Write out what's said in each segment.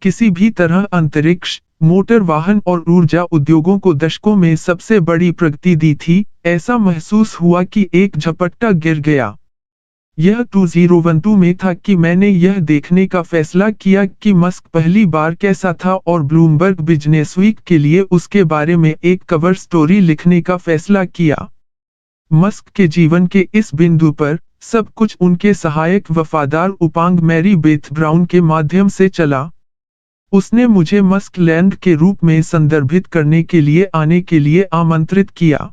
किसी भी तरह अंतरिक्ष, मोटर वाहन और ऊर्जा उद्योगों को दशकों में सबसे बड़ी प्रगति दी थी, ऐसा महसूस हुआ कि एक झपट्टा गिर गया। यह 2012 में था कि मैंने यह देखने का फैसला किया कि मस्क पहली बार कैसा था और ब्लूमबर्ग बिजनेसवीक के लिए उसके बारे में एक कवर स्टोरी लिखने का फैसला किया। मस्क के जीवन के इस बिंदु पर, सब कुछ उनके सहायक वफादार उपांग मैरी बेथ ब्राउन के माध्यम से चला। उसने मुझे मस्क लैंड के रूप में संदर्भित करने के लिए आने के लिए आमंत्रित किया।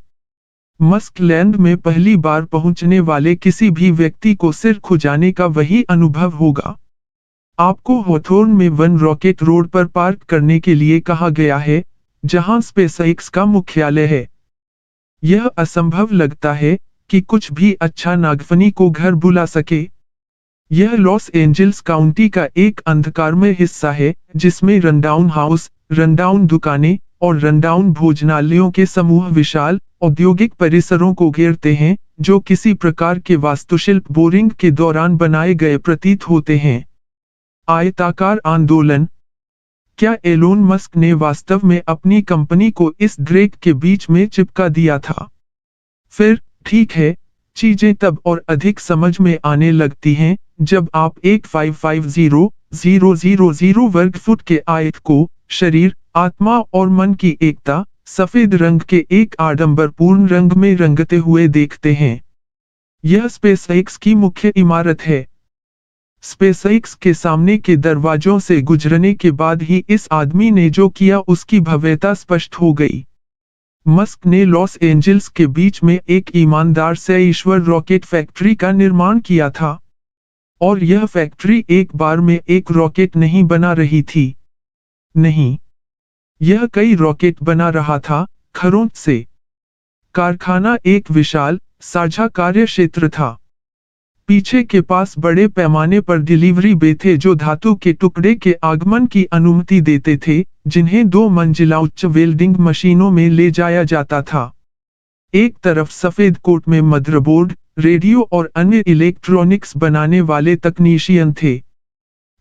मस्क लैंड में पहली बार पहुंचने वाले किसी भी व्यक्ति को सिर खुजाने का वही अनुभव होगा। आपको हॉथोर्न में वन रॉकेट रोड पर पार्क करने के लिए कहा गया है, जहां स्पेसएक्स का मुख्यालय है। यह असंभव लगता है कि कुछ भी अच्छा नागफनी को घर बुला सके। यह लॉस एंजल्स काउंटी का एक अंधकारमय हिस्सा है, जिसमें रनडाउन हाउस, रनडाउन दुकानें और रनडाउन भोजनालयों के समूह विशाल औद्योगिक परिसरों को घेरते हैं, जो किसी प्रकार के वास्तुशिल्प बोरिंग के दौरान बनाए गए प्रतीत होते हैं। आयताकार आंदोलन। क्या एलोन मस्क ने वास्तव में अपनी कंपनी को इस ड्रेक के बीच में चिपका दिया था? फिर, ठीक है, चीजें तब और अधिक समझ में आने लगती हैं, जब आप एक 550,000 वर्ग फुट के आयत को, शरीर, आत्मा और मन की एकता, सफेद रंग के एक आडंबरपूर्ण रंग में रंगते हुए देखते हैं। यह स्पेसएक्स की मुख्य इमारत है। स्पेसएक्स के सामने के दरवाजों से गुजरने के बाद ही इस आदमी ने जो किया उसकी भव्यता स्पष्ट हो गई। मस्क ने लॉस एंजल्स के बीच में एक ईमानदार से ईश्वर रॉकेट फैक्ट्री का निर्माण किया था। और यह फैक्ट्री एक बार में एक रॉकेट नहीं बना रही थी। नहीं, यह कई रॉकेट बना रहा था, खरोंच से। कारखाना एक विशाल, साझा कार्य क्षेत्र था। पीछे के पास बड़े पैमाने पर डिलीवरी बे थे जो धातु के टुकड़े के आगमन की अनुमति देते थे, जिन्हें 2 मंजिला उच्च वेल्डिंग मशीनों में ले जाया जाता था। एक तरफ सफेद कोट में मदरबोर्ड, रेडियो और अन्य इलेक्ट्रॉनिक्स बनाने वाले तकनीशियन थे।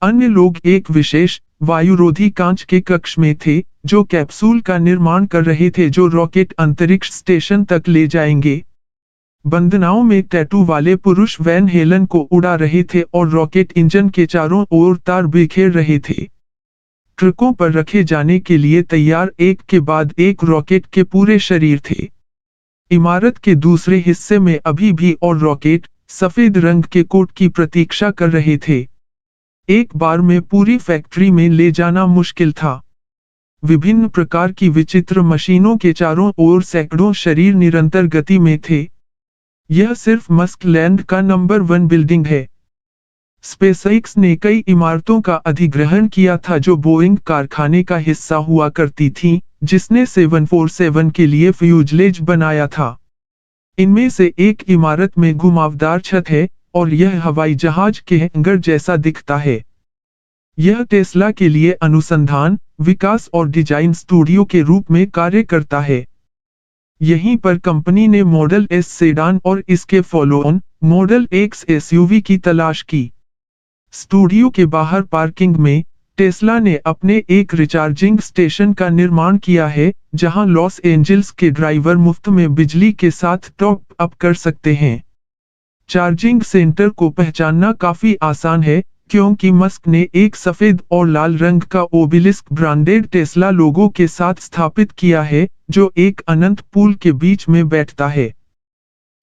अन्य लोग एक विशेष, वायुरोधी कांच के कक्ष में थे, जो कैप्सूल का निर्माण कर रहे थे जो रॉकेट अंतरिक्ष स्टेशन तक ले जाएंगे। बंदनाओं में टैटू वाले पुरुष वैन हेलन को उड़ा रहे थे और रॉकेट इंजन के चारों ओर तार बिखेर रहे थे। ट्रकों पर रखे जाने के लिए तैयार एक के बाद एक रॉकेट के पूरे शरीर थे। इमारत के दूसरे हिस्से में अभी भी और रॉकेट, सफेद रंग के कोट की प्रतीक्षा कर रहे थे। एक बार में पूरी फैक्ट्री में ले जाना मुश्किल था। विभिन्न प्रकार की विचित्र मशीनों के चारों ओर सैकड़ों शरीर निरंतर गति में थे। यह सिर्फ मस्क लैंड का नंबर 1 बिल्डिंग है। स्पेसएक्स ने कई इमारतों का अधिग्रहण किया था जो बोइंग कारखाने का हिस्सा हुआ करती थीं, जिसने 747 के लिए फ्यूजलेज बनाया था। इनमें से एक इमारत में घुमावदार छत है, और यह हवाई जहाज के हैंगर जैसा दिखता है। यह टेस्ला के लिए अनुसंधान, विकास और डिजाइन स्टूडियो के रूप में कार्य करता है। यहीं पर कंपनी ने मॉडल एस सेडान और इसके फॉलो-ऑन, मॉडल एक्स एसयूवी की तलाश की। स्टूडियो के बाहर पार्किंग में, टेस्ला ने अपने एक रिचार्जिंग स्टेशन का निर्माण किया है, जहां लॉस एंजल्स के ड्राइवर मुफ्त में बिजली के साथ टॉप अप कर सकते हैं। चार्जिंग सेंटर को पहचानना काफी आसान है, क्योंकि मस्क ने एक सफेद और लाल रंग का ओबेलिस्क ब्रांडेड टेस्ला लोगो के साथ स्थापित किया है, जो एक अनंत पूल के बीच में बैठता है।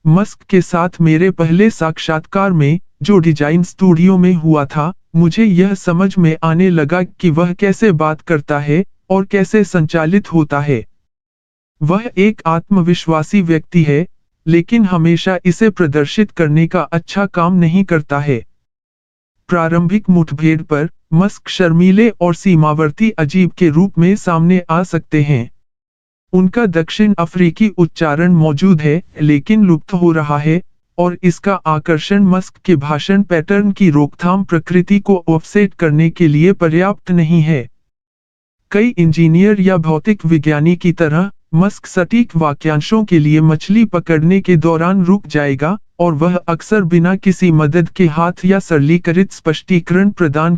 मस्क के साथ मेरे पहले साक्षात्कार में, जो डिजाइन स्टूडियो में हुआ था, मुझे यह समझ में आने लगा कि वह कैसे बात करता है और कैसे संचालित होता है। वह एक आत्मविश्वासी व्यक्ति है, लेकिन हमेशा इसे प्रदर्शित करने का अच्छा काम नहीं करता है। प्रारंभिक मुठभेड़ पर, मस्क शर्मीले और सीमावर्ती अजीब के रूप में सामने आ सकते हैं। उनका दक्षिण अफ्रीकी उच्चारण मौजूद है, लेकिन लुप्त हो रहा है, और इसका आकर्षण मस्क के भाषण पैटर्न की रोकथाम प्रकृति को ऑफसेट करने के लिए पर्याप्त नहीं है। कई इंजीनियर या भौतिक विज्ञानी की तरह, मस्क सटीक वाक्यांशों के लिए मछली पकड़ने के दौरान रुक जाएगा, और वह अक्सर बिना किसी मदद के हाथ या सरलीकृत स्पष्टीकरण प्रदान